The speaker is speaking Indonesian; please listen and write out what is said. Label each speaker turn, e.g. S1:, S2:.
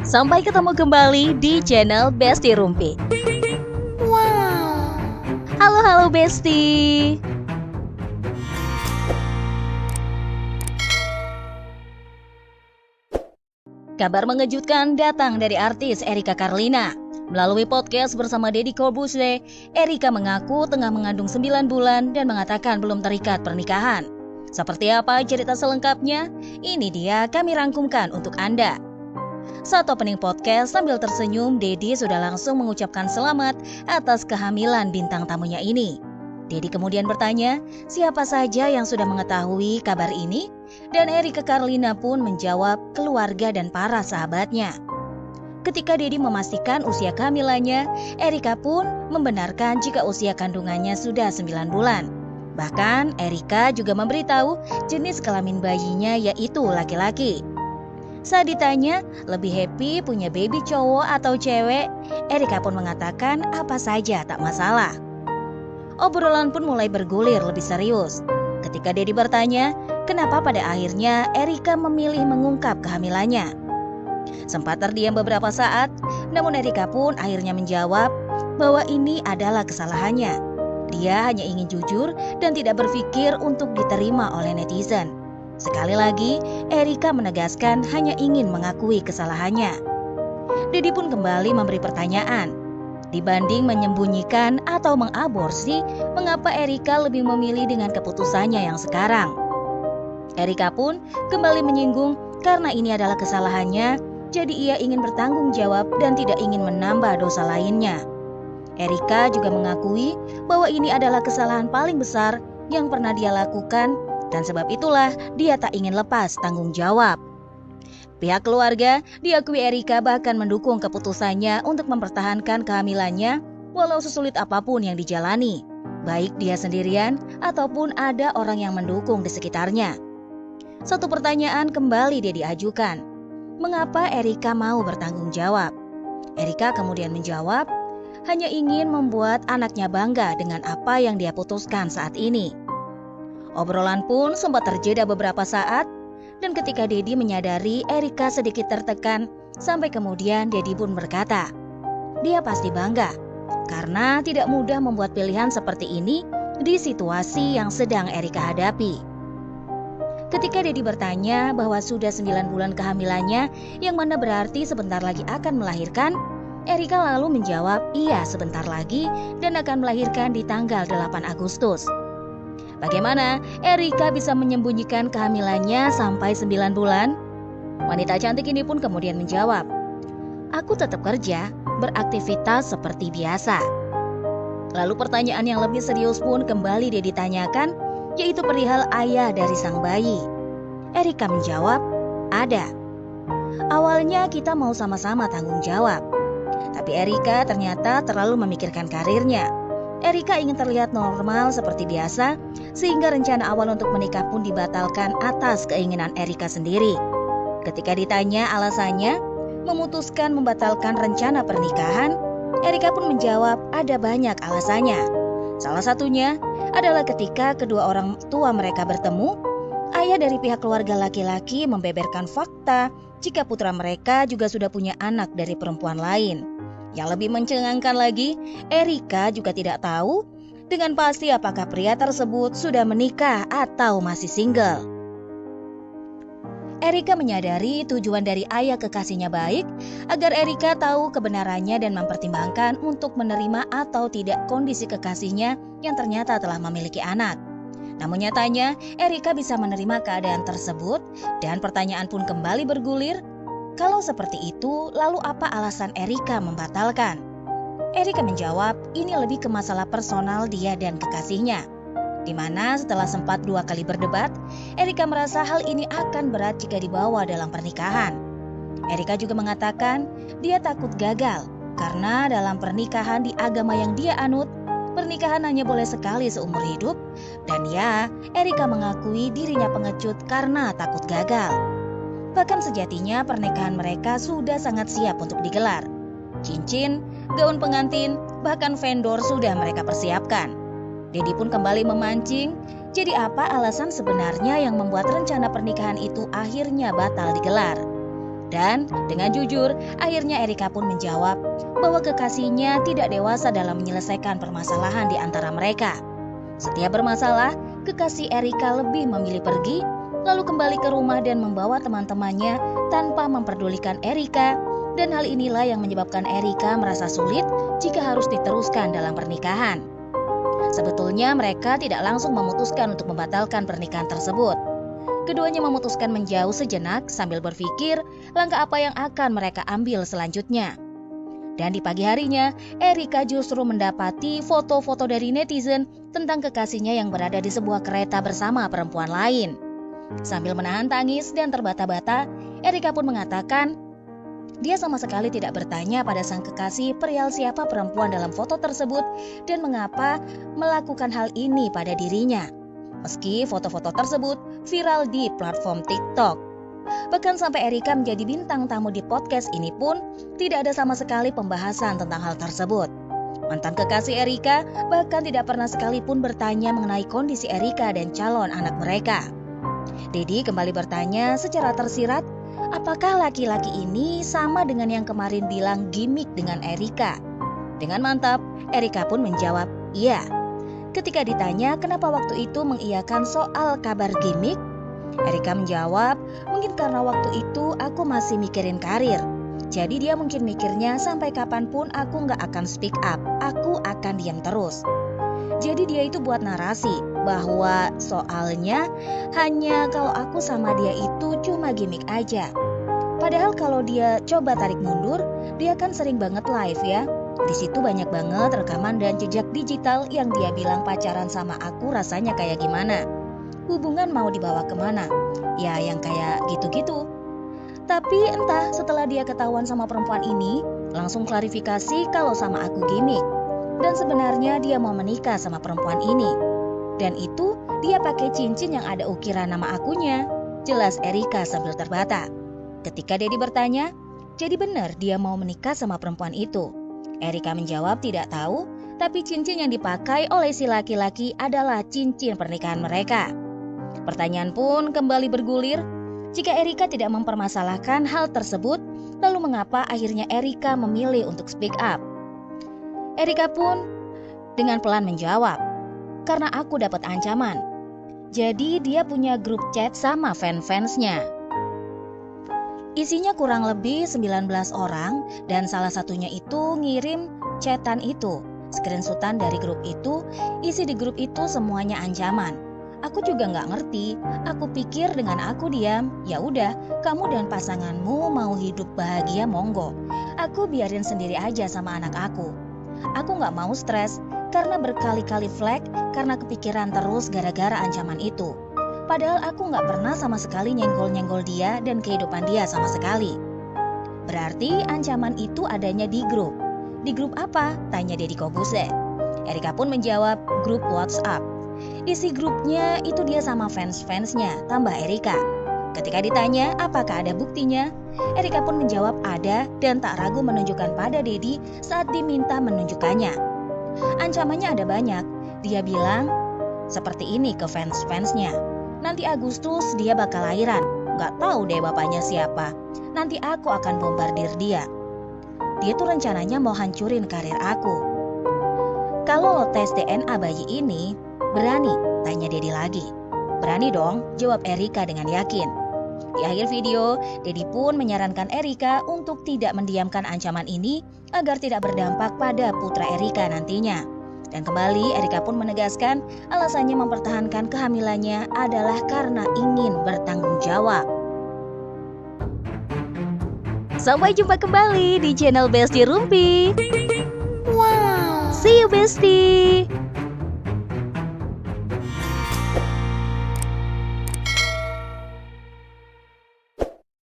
S1: Sampai ketemu kembali di channel Besti Rumpi.
S2: Wow.
S1: Halo Besti. Kabar mengejutkan datang dari artis Erika Carlina. Melalui podcast bersama Deddy Corbuzier, Erika mengaku tengah mengandung 9 bulan dan mengatakan belum terikat pernikahan. Seperti apa cerita selengkapnya? Ini dia kami rangkumkan untuk Anda. Saat opening podcast sambil tersenyum, Deddy sudah langsung mengucapkan selamat atas kehamilan bintang tamunya ini. Deddy kemudian bertanya, siapa saja yang sudah mengetahui kabar ini? Dan Erika Carlina pun menjawab keluarga dan para sahabatnya. Ketika Deddy memastikan usia kehamilannya, Erika pun membenarkan jika usia kandungannya sudah 9 bulan. Bahkan Erika juga memberitahu jenis kelamin bayinya yaitu laki-laki. Saat ditanya lebih happy punya baby cowok atau cewek, Erika pun mengatakan apa saja tak masalah. Obrolan pun mulai bergulir lebih serius. Ketika Deddy bertanya, kenapa pada akhirnya Erika memilih mengungkap kehamilannya? Sempat terdiam beberapa saat, namun Erika pun akhirnya menjawab bahwa ini adalah kesalahannya. Dia hanya ingin jujur dan tidak berpikir untuk diterima oleh netizen. Sekali lagi, Erika menegaskan hanya ingin mengakui kesalahannya. Deddy pun kembali memberi pertanyaan. Dibanding menyembunyikan atau mengaborsi, mengapa Erika lebih memilih dengan keputusannya yang sekarang? Erika pun kembali menyinggung karena ini adalah kesalahannya, jadi ia ingin bertanggung jawab dan tidak ingin menambah dosa lainnya. Erika juga mengakui bahwa ini adalah kesalahan paling besar yang pernah dia lakukan dan sebab itulah dia tak ingin lepas tanggung jawab. Pihak keluarga diakui Erika bahkan mendukung keputusannya untuk mempertahankan kehamilannya walau sesulit apapun yang dijalani, baik dia sendirian ataupun ada orang yang mendukung di sekitarnya. Satu pertanyaan kembali dia diajukan, mengapa Erika mau bertanggung jawab? Erika kemudian menjawab, hanya ingin membuat anaknya bangga dengan apa yang dia putuskan saat ini. Obrolan pun sempat terjeda beberapa saat, dan ketika Deddy menyadari Erika sedikit tertekan, sampai kemudian Deddy pun berkata, dia pasti bangga, karena tidak mudah membuat pilihan seperti ini di situasi yang sedang Erika hadapi. Ketika Deddy bertanya bahwa sudah 9 bulan kehamilannya, yang mana berarti sebentar lagi akan melahirkan, Erika lalu menjawab iya sebentar lagi dan akan melahirkan di tanggal 8 Agustus. Bagaimana Erika bisa menyembunyikan kehamilannya sampai 9 bulan? Wanita cantik ini pun kemudian menjawab, aku tetap kerja, beraktivitas seperti biasa. Lalu pertanyaan yang lebih serius pun kembali dia ditanyakan, yaitu perihal ayah dari sang bayi. Erika menjawab, ada. Awalnya kita mau sama-sama tanggung jawab, tapi Erika ternyata terlalu memikirkan karirnya. Erika ingin terlihat normal seperti biasa, sehingga rencana awal untuk menikah pun dibatalkan atas keinginan Erika sendiri. Ketika ditanya alasannya, memutuskan membatalkan rencana pernikahan, Erika pun menjawab ada banyak alasannya. Salah satunya adalah ketika kedua orang tua mereka bertemu, ayah dari pihak keluarga laki-laki membeberkan fakta jika putra mereka juga sudah punya anak dari perempuan lain. Yang lebih mencengangkan lagi, Erika juga tidak tahu dengan pasti apakah pria tersebut sudah menikah atau masih single. Erika menyadari tujuan dari ayah kekasihnya baik agar Erika tahu kebenarannya dan mempertimbangkan untuk menerima atau tidak kondisi kekasihnya yang ternyata telah memiliki anak. Namun nyatanya Erika bisa menerima keadaan tersebut dan pertanyaan pun kembali bergulir. Kalau seperti itu, lalu apa alasan Erika membatalkan? Erika menjawab, ini lebih ke masalah personal dia dan kekasihnya. Di mana setelah sempat 2 kali berdebat, Erika merasa hal ini akan berat jika dibawa dalam pernikahan. Erika juga mengatakan dia takut gagal karena dalam pernikahan di agama yang dia anut, pernikahan hanya boleh sekali seumur hidup. Dan ya, Erika mengakui dirinya pengecut karena takut gagal. Bahkan sejatinya pernikahan mereka sudah sangat siap untuk digelar. Cincin, gaun pengantin, bahkan vendor sudah mereka persiapkan. Deddy pun kembali memancing, jadi apa alasan sebenarnya yang membuat rencana pernikahan itu akhirnya batal digelar? Dan dengan jujur, akhirnya Erika pun menjawab bahwa kekasihnya tidak dewasa dalam menyelesaikan permasalahan di antara mereka. Setiap bermasalah, kekasih Erika lebih memilih pergi, lalu kembali ke rumah dan membawa teman-temannya tanpa memperdulikan Erika. Dan hal inilah yang menyebabkan Erika merasa sulit jika harus diteruskan dalam pernikahan. Sebetulnya mereka tidak langsung memutuskan untuk membatalkan pernikahan tersebut. Keduanya memutuskan menjauh sejenak sambil berpikir langkah apa yang akan mereka ambil selanjutnya. Dan di pagi harinya, Erika justru mendapati foto-foto dari netizen tentang kekasihnya yang berada di sebuah kereta bersama perempuan lain. Sambil menahan tangis dan terbata-bata, Erika pun mengatakan dia sama sekali tidak bertanya pada sang kekasih perihal siapa perempuan dalam foto tersebut dan mengapa melakukan hal ini pada dirinya. Meski foto-foto tersebut viral di platform TikTok. Bahkan sampai Erika menjadi bintang tamu di podcast ini pun tidak ada sama sekali pembahasan tentang hal tersebut. Mantan kekasih Erika bahkan tidak pernah sekalipun bertanya mengenai kondisi Erika dan calon anak mereka. Dedi kembali bertanya secara tersirat, apakah laki-laki ini sama dengan yang kemarin bilang gimmick dengan Erika? Dengan mantap, Erika pun menjawab, iya. Ketika ditanya kenapa waktu itu mengiyakan soal kabar gimmick, Erika menjawab, mungkin karena waktu itu aku masih mikirin karir. Jadi dia mungkin mikirnya sampai kapanpun aku gak akan speak up, aku akan diam terus. Jadi dia itu buat narasi bahwa soalnya hanya kalau aku sama dia itu cuma gimmick aja. Padahal kalau dia coba tarik mundur, dia kan sering banget live ya. Di situ banyak banget rekaman dan jejak digital yang dia bilang pacaran sama aku rasanya kayak gimana. Hubungan mau dibawa kemana? Ya yang kayak gitu-gitu. Tapi entah setelah dia ketahuan sama perempuan ini, langsung klarifikasi kalau sama aku gimmick. Dan sebenarnya dia mau menikah sama perempuan ini. Dan itu dia pakai cincin yang ada ukiran nama akunya. Jelas Erika sambil terbata. Ketika Dedi bertanya, jadi benar dia mau menikah sama perempuan itu? Erika menjawab tidak tahu, tapi cincin yang dipakai oleh si laki-laki adalah cincin pernikahan mereka. Pertanyaan pun kembali bergulir, jika Erika tidak mempermasalahkan hal tersebut, lalu mengapa akhirnya Erika memilih untuk speak up? Erika pun dengan pelan menjawab, karena aku dapat ancaman. Jadi dia punya grup chat sama fans-fansnya. Isinya kurang lebih 19 orang dan salah satunya itu ngirim chatan itu. Screenshotan dari grup itu, isi di grup itu semuanya ancaman. Aku juga nggak ngerti, aku pikir dengan aku diam, ya udah kamu dan pasanganmu mau hidup bahagia monggo. Aku biarin sendiri aja sama anak aku. Aku nggak mau stres karena berkali-kali flag karena kepikiran terus gara-gara ancaman itu. Padahal aku nggak pernah sama sekali nyenggol-nyenggol dia dan kehidupan dia sama sekali. Berarti ancaman itu adanya di grup. Di grup apa? Tanya Deddy Corbuzier. Erika pun menjawab grup WhatsApp. Isi grupnya itu dia sama fans-fansnya, tambah Erika. Ketika ditanya apakah ada buktinya, Erika pun menjawab ada dan tak ragu menunjukkan pada Deddy saat diminta menunjukkannya. Ancamannya ada banyak. Dia bilang seperti ini ke fans-fansnya. Nanti Agustus dia bakal lahiran. Gak tahu deh bapaknya siapa. Nanti aku akan bombardir dia. Dia tuh rencananya mau hancurin karir aku. Kalau lo tes DNA bayi ini, berani? Tanya Deddy lagi. Berani dong, jawab Erika dengan yakin. Di akhir video, Deddy pun menyarankan Erika untuk tidak mendiamkan ancaman ini agar tidak berdampak pada putra Erika nantinya. Dan kembali Erika pun menegaskan alasannya mempertahankan kehamilannya adalah karena ingin bertanggung jawab. Sampai jumpa kembali di channel Besti Rumpi. Wow. See you Besti.